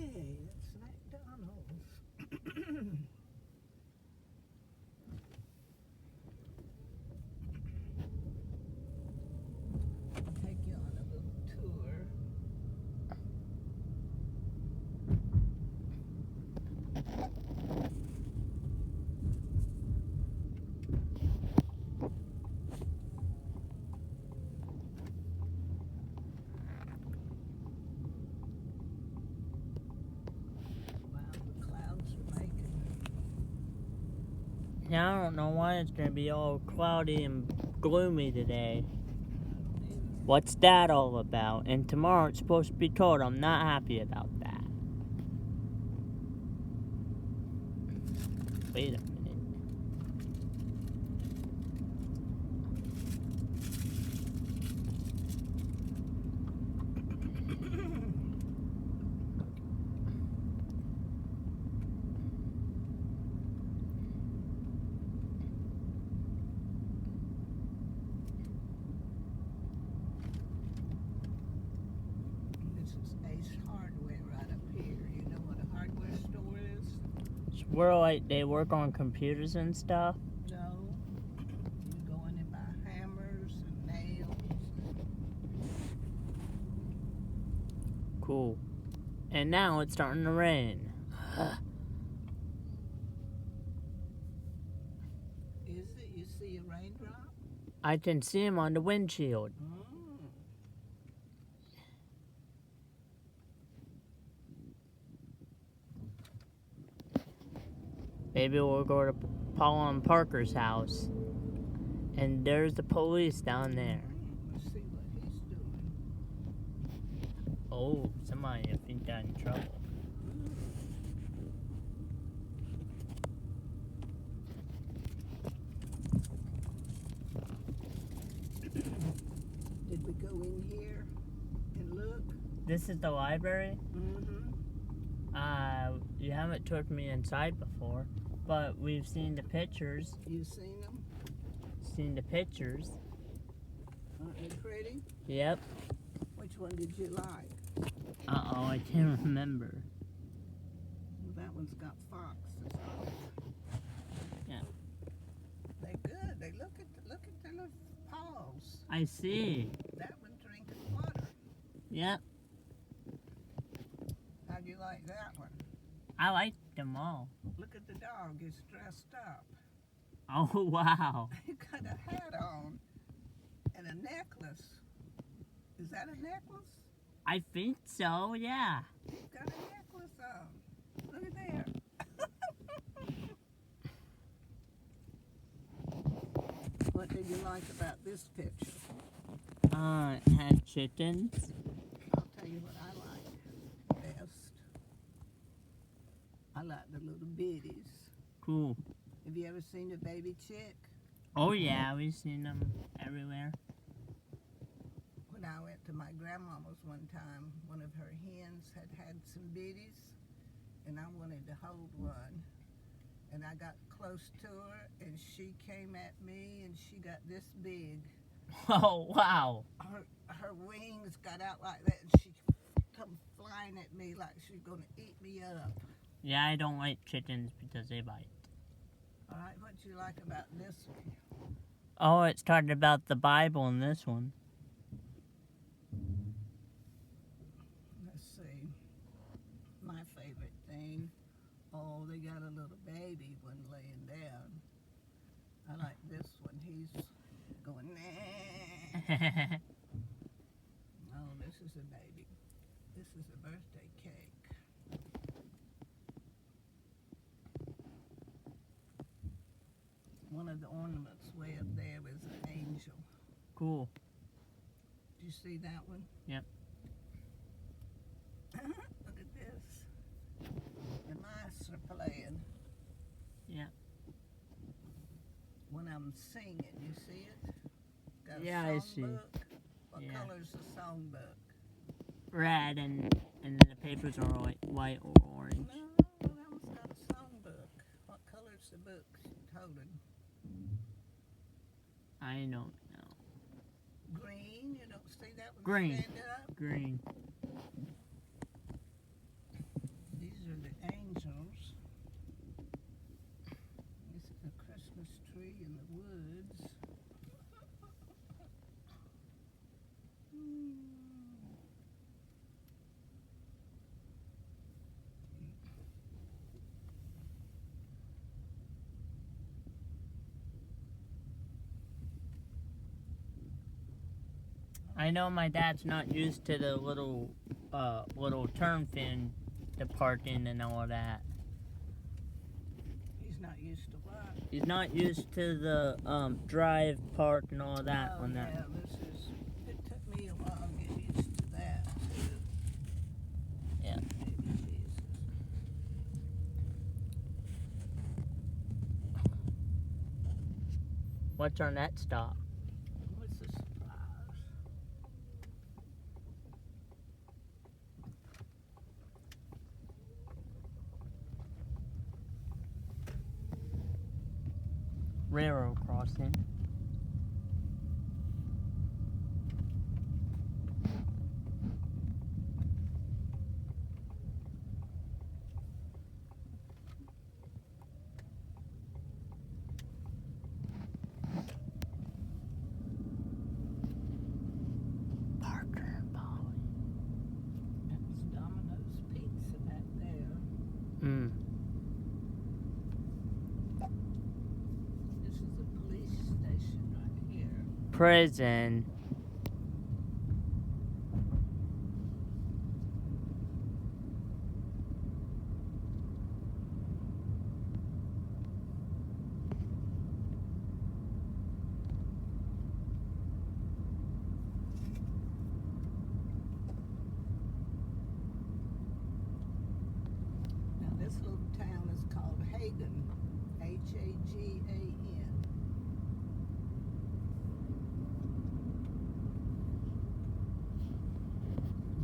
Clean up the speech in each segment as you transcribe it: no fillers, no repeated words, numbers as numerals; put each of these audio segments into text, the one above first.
Okay, that's McDonald's. Take you on a little tour. Wow, the clouds are making. Yeah, I don't know why it's gonna be all cloudy and gloomy today. What's that all about? And tomorrow it's supposed to be cold. I'm not happy about that. Wait a minute. This is Ace Hardware right up here. You know what a hardware store is? It's where like they work on computers and stuff. No. You go in and buy hammers and nails. Cool. And now it's starting to rain. Is it? You see a raindrop? I can see him on the windshield. Maybe we'll go to Paul and Parker's house. And there's the police down there. Let's see what he's doing. Oh, somebody I think got in trouble. Did we go in here and look? This is the library? Mm-hmm. You haven't took me inside before, but we've seen the pictures. You seen them? Seen the pictures. Aren't they pretty? Yep. Which one did you like? Uh-oh, I can't remember. Well, that one's got foxes on it. Yeah. They're good. They look at their little paws. I see. That one drinking water. Yep. How'd you like that one? I like them all. Look at the dog. He's dressed up. Oh, wow. He got a hat on and a necklace. Is that a necklace? I think so, yeah. He's got a necklace on. Look at there. What did you like about this picture? It had chickens. I'll tell you what I like best. I like the little bitties. Cool. Have you ever seen a baby chick? Oh, yeah, we've seen them everywhere. When I went to my grandmama's one time, one of her hens had some bitties, and I wanted to hold one. And I got close to her, and she came at me, and she got this big. Oh, wow. Her wings got out like that, and she come flying at me like she's going to eat me up. Yeah, I don't like chickens because they bite. All right, what do you like about this one? Oh, it's talking about the Bible in this one. Let's see. My favorite thing. Oh, they got a little baby one laying down. I like this one. He's going, nah. Oh, this is a baby. This is a birthday cake. One of the ornaments way up there was an angel. Cool. Do you see that one? Yep. Look at this. The mice are playing. Yeah. When I'm singing, you see it? Got a Yeah, I see. songbook. What Yeah. color's the songbook? Red and the papers are white or orange. No, that one's got a songbook. What color's the book holding? I don't know. Green. You don't see that one Green. stand up? Green. I know my dad's not used to the little turn fin departing and all that. He's not used to what? He's not used to the drive, park, and all that Oh, on that. yeah, it took me a while to get used to that, too. Yeah. Jesus. What's our next stop? What's the surprise? Railroad crossing. Parker and Polly. That's Domino's Pizza back there. This is the police station right here. Prison. Now this little town is called Hagen. Hagan.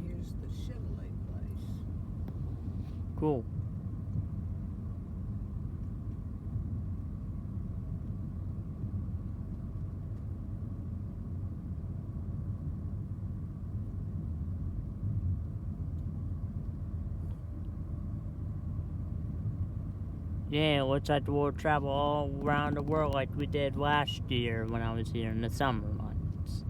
Here's the Chevrolet place. Cool. Yeah, it looks like we'll travel all around the world like we did last year when I was here in the summer months.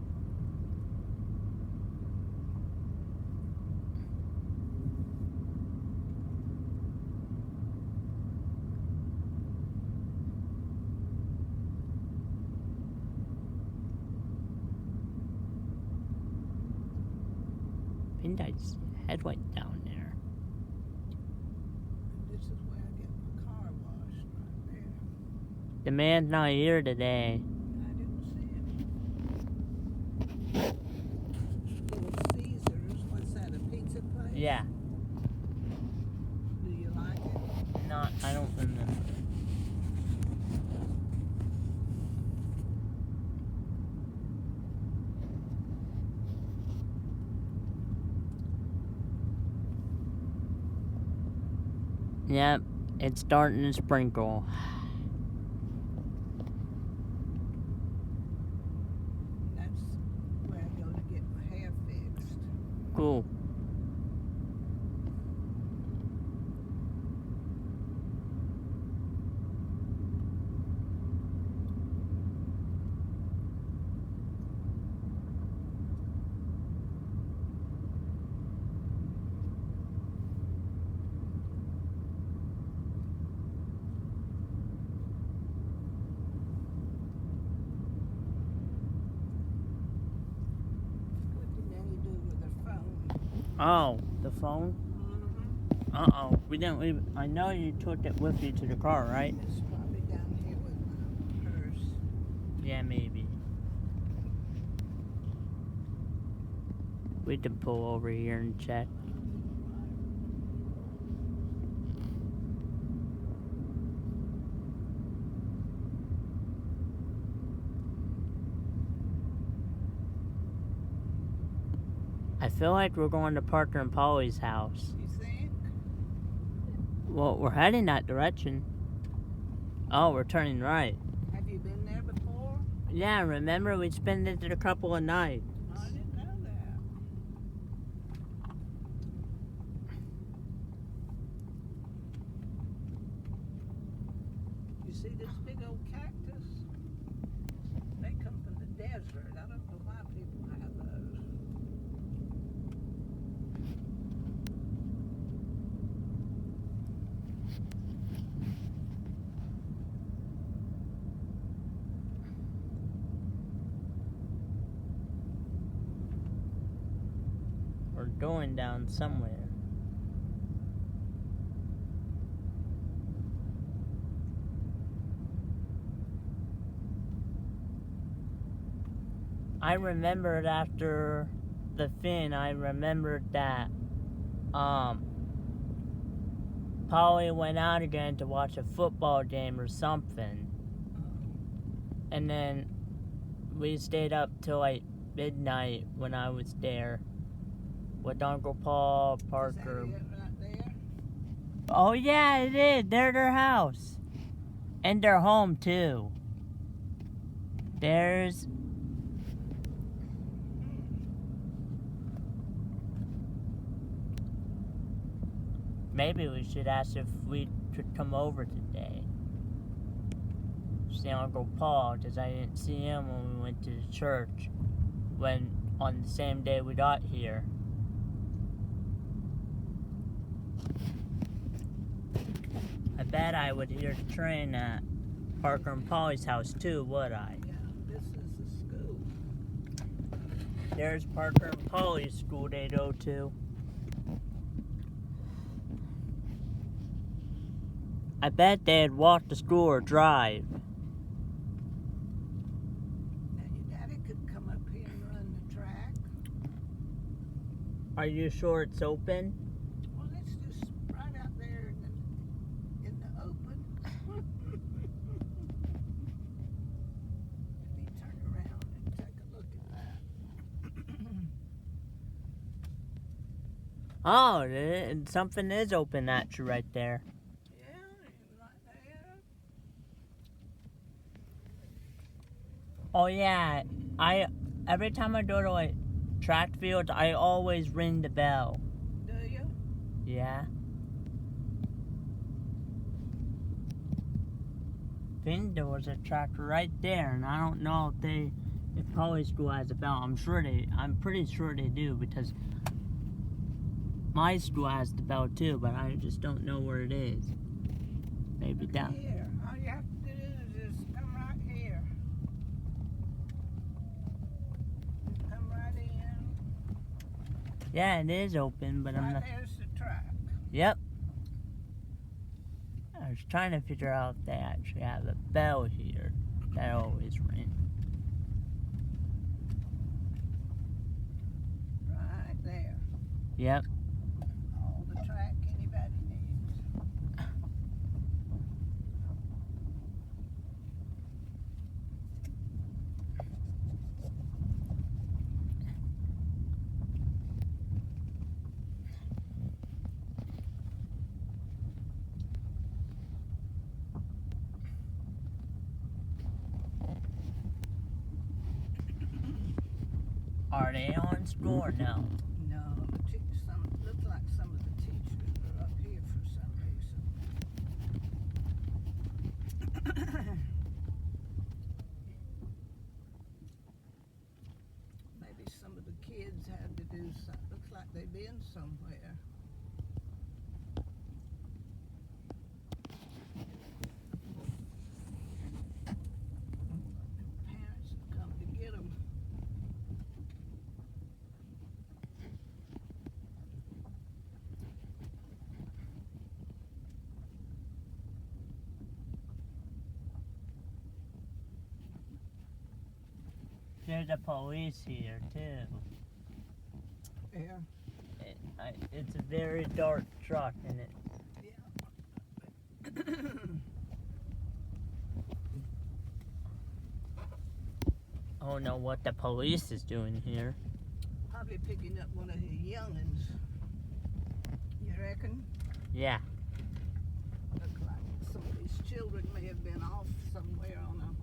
Pindyke's headlight down there. This is where I get my car washed right there. The man's not here today. I didn't see him. Little Caesars. What's that, a pizza place? Yeah, Do you like it? not, I don't remember. Yep, it's starting to sprinkle. That's where I go to get my hair fixed. Cool. What did Nanny do with her phone? Oh, the phone? Mm-hmm. Uh-oh, we didn't leave. I know you took it with you to the car, right? It's probably down here with my purse. Yeah, maybe. We can pull over here and check. I feel like we're going to Parker and Polly's house. You think? Well, we're heading that direction. Oh, we're turning right. Have you been there before? Yeah, remember we spent it a couple of nights. I didn't know that. You see this big old cactus? They come from the desert. I don't know why people have those. going down somewhere. I remembered after the fin, I remembered that Polly went out again to watch a football game or something. And then we stayed up till like midnight when I was there with Uncle Paul, Parker. Is that it right there? Oh yeah, it is. They're their house. And their home too. There's maybe we should ask if we could come over today. See Uncle Paul, because I didn't see him when we went to the church on the same day we got here. I bet I would hear the train at Parker and Polly's house too, would I? Yeah, this is the school. There's Parker and Polly's school they go to. I bet they'd walk to school or drive. Now your daddy could come up here and run the track. Are you sure it's open? Well, it's just right out there in the open. Let me turn around and take a look at that. Oh, something is open at you right there. Right there. Oh yeah, every time I go to like track fields, I always ring the bell. Do you? Yeah. I think there was a track right there, and I don't know if Polly's school has a bell. I'm pretty sure they do, because my school has the bell too, but I just don't know where it is. Maybe Look down. here. All you have to do is just come right here. Just come right in. Yeah, it is open, but I'm Right not. there's the track. Yep. I was trying to figure out if they actually have a bell here that always rings. Right there. Yep. All the track anybody needs. Are they on school or no? No, looks like some of the teachers are up here for some reason. Maybe some of the kids had to do something. Looks like they've been somewhere. Parents have come to get them. There's the police here too. Yeah. It's a very dark truck, and it. Yeah. I don't know what the police is doing here. Probably picking up one of his young'uns. You reckon? Yeah. Look like some of these children may have been off somewhere on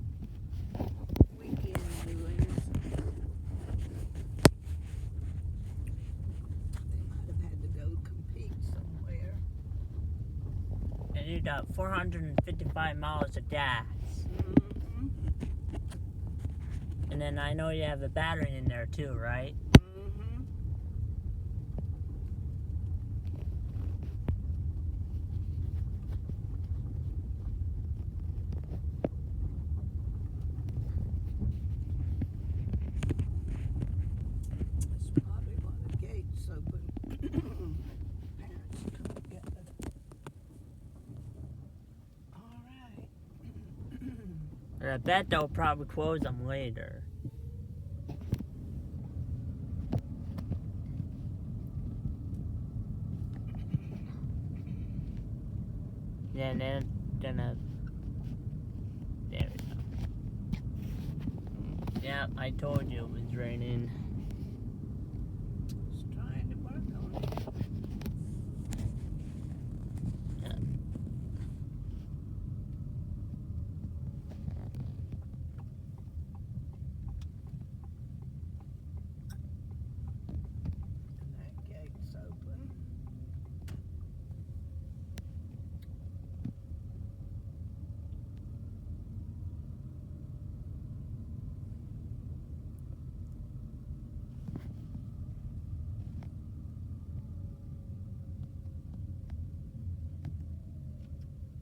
a weekend doings. They might have had to go compete somewhere. And you got 455 miles of gas. Mm-hmm. And then I know you have a battery in there too, right? Mm-hmm. That's probably why the gate's open. I bet they'll probably close them later. Yeah, and then gonna. There we go. Yeah, I told you it was raining. Just trying to work on it. Yeah. And that gate's open.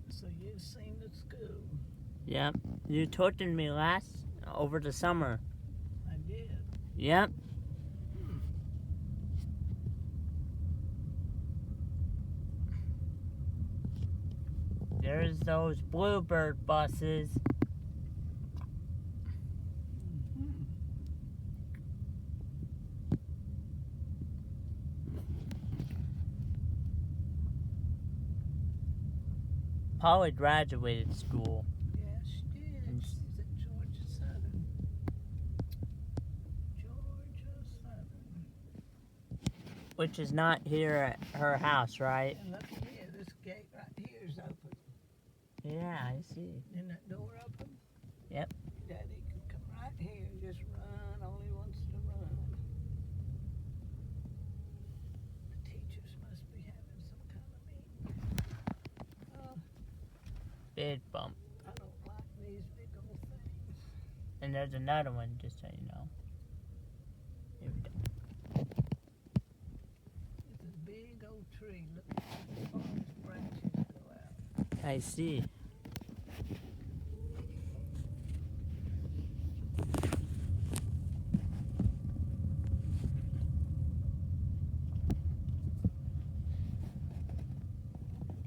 So you've seen the school. Yep. You told me over the summer. I did. Yep. There's those Bluebird buses. Mhm. Polly graduated school. Yeah, she did. And She's at Georgia Southern. Georgia Southern. Which is not here at her house, right? And look here, this gate right here is open. Yeah, I see. Isn't that door open? Yep. Daddy can come right here and just run all he wants to run. The teachers must be having some kind of meeting. Oh, Big bump. I don't like these big old things. And there's another one, just so you know. Here we go. It's a big old tree. Look at all its branches go out. I see.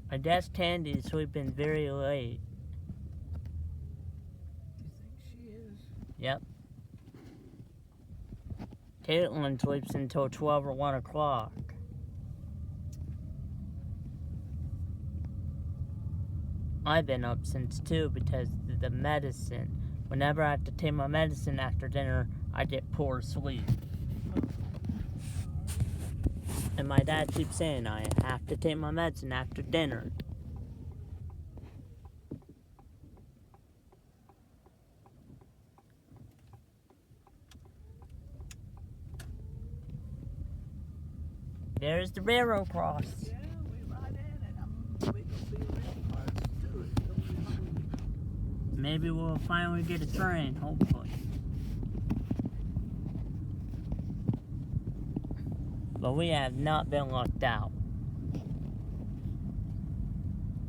I guess Tandy's sleeping very late. You think she is? Yep. Caitlin sleeps until 12 or 1 o'clock. I've been up since 2 because of the medicine. Whenever I have to take my medicine after dinner, I get poor sleep. And my dad keeps saying I have to take my medicine after dinner. There's the railroad cross. Yeah, we're right at it. We're gonna be real close to it. Don't we, Mom? Maybe we'll finally get a train, hopefully. But we have not been locked out.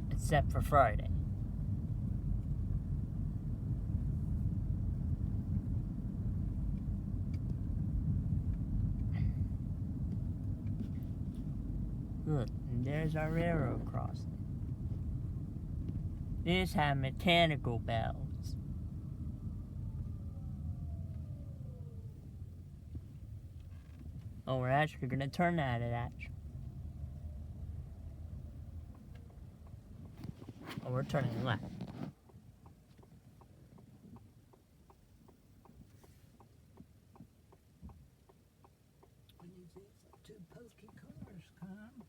Except for Friday. Look, and there's our railroad crossing. These have mechanical bells. Oh, we're actually gonna turn that at actually. Oh, we're turning left. When these two pokey cars come.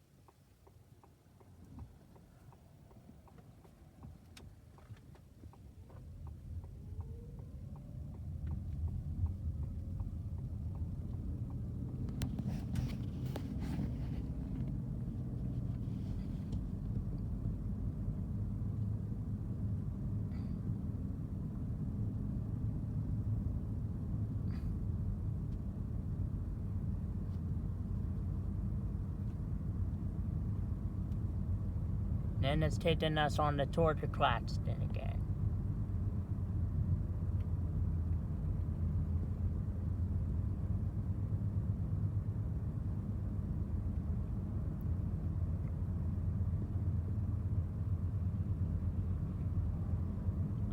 Then it's taking us on the tour to Claxton again.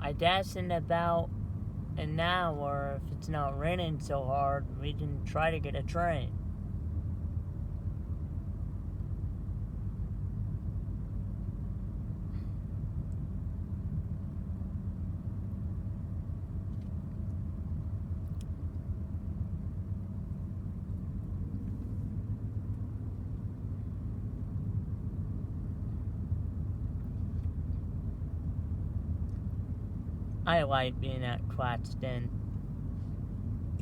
I guess in about an hour, if it's not raining so hard, we can try to get a train. I like being at Claxton.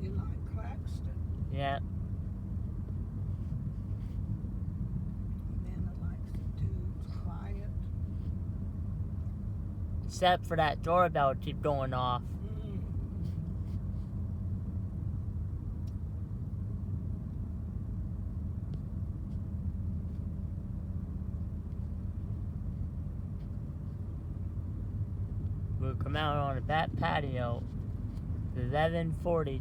You like Claxton? Yeah. Amanda likes it too. It's quiet. Except for that doorbell keep going off. We'll come out on the back patio at 11:40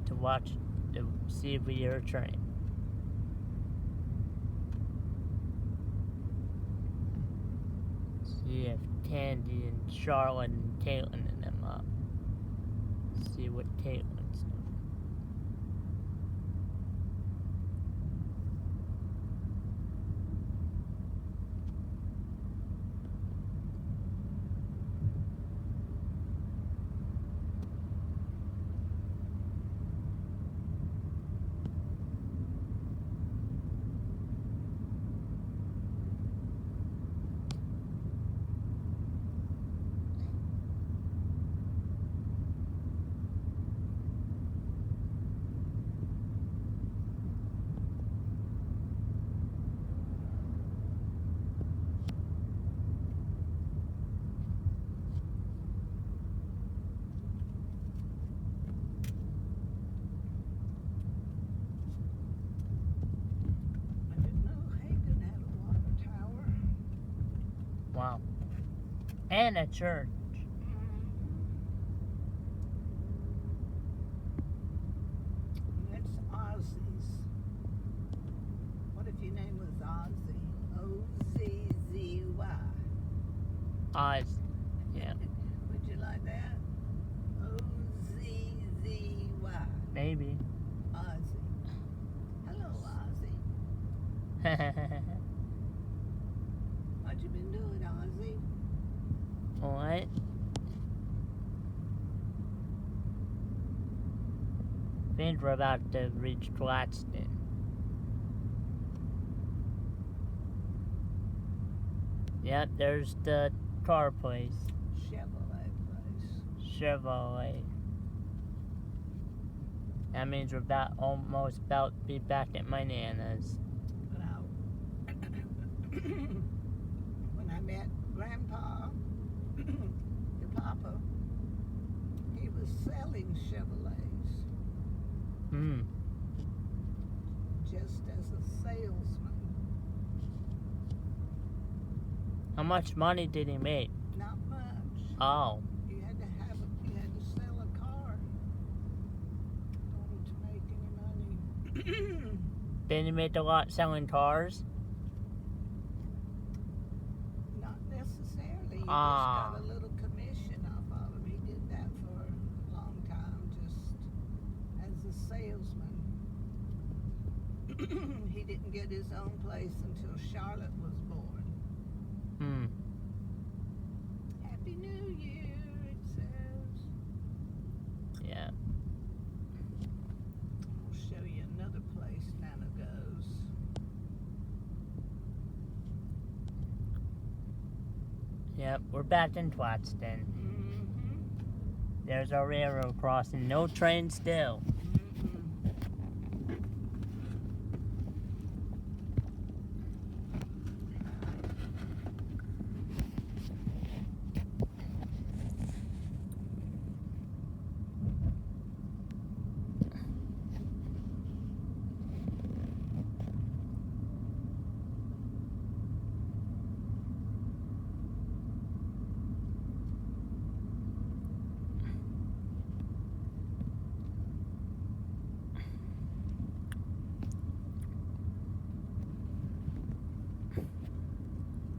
to see if we hear a train. See if Tandy and Charlotte and Caitlin and them up. See what Caitlin's doing. I didn't know Hagen had a water tower. Wow. And a church. That's Ozzy's. What if your name was Ozzy? O-Z-Z-Y. Oz. Yeah. Would you like that? O-Z-Z-Y. Maybe. Ozzy. Hello, Ozzy. What you been doing, Ozzy? What? I think we're about to reach Claxton. Yep, there's the car place. Chevrolet place. Chevrolet. That means we're almost about to be back at my Nana's. But when I met Grandpa, your papa, he was selling Chevrolets Hmm. just as a salesman. How much money did he make? Not much. Oh. You had to sell a car in order to make any money. Did he make a lot selling cars? Not necessarily. You Ah. just got a little commission off of him. He did that for a long time, just as a salesman. He didn't get his own place until Charlotte was born. Hmm. Happy New Year, it says. Yeah. I'll show you another place Nana goes. Yep, we're back in Claxton. Mm-hmm. There's our railroad crossing. No train still.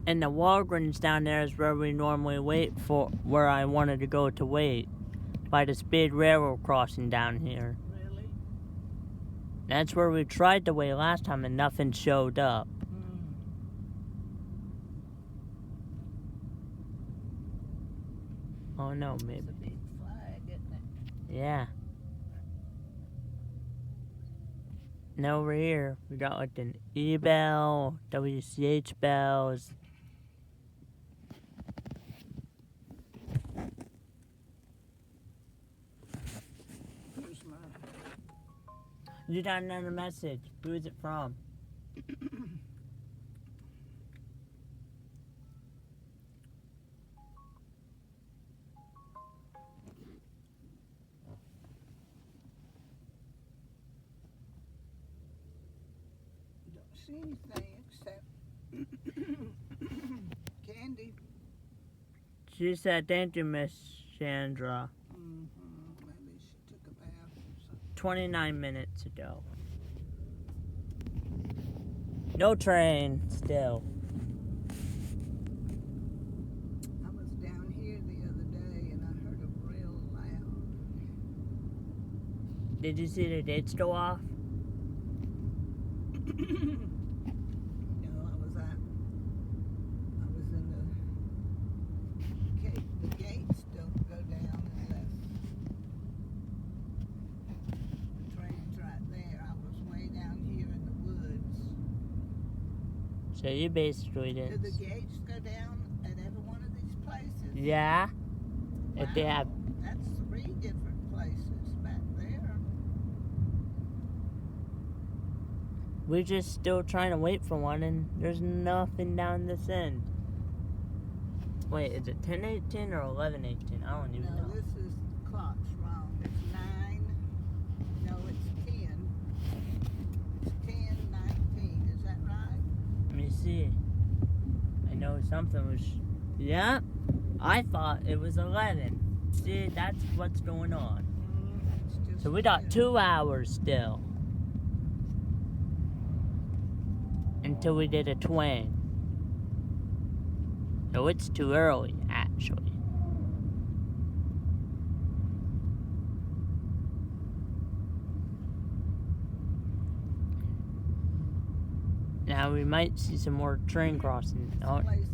And the Walgreens down there is where we normally wait for, where I wanted to go to wait. By the speed railroad crossing down here. Really? That's where we tried to wait last time and nothing showed up. Oh no, It's maybe. a big flag, isn't it? Yeah. And over here, we got like an E-bell, WCH bells. Here's my You got another message. Who is it from? don't see anything except candy. She said, thank you, Miss Chandra. Maybe she took a bath or something. 29 minutes ago. No train, still. I was down here the other day and I heard it real loud. Did you see the dates go off? No, I was in the gates don't go down unless the train's right there. I was way down here in the woods. So you basically Do didn't. the gates go down at every one of these places? Yeah. If they have. That's 3 different places back there. We're just still trying to wait for one, and there's nothing down this end. Wait, is it 10:18 or 11:18? I don't even No, know. this is clock's wrong. It's 9. No, it's 10. It's 10:19. Is that right? Let me see. I know something was. Yeah. I thought it was 11. See, that's what's going on. It's just So we got 10. 2 hours still. Until we did a twin. So it's too early, actually. Now we might see some more train crossing. Oh, Place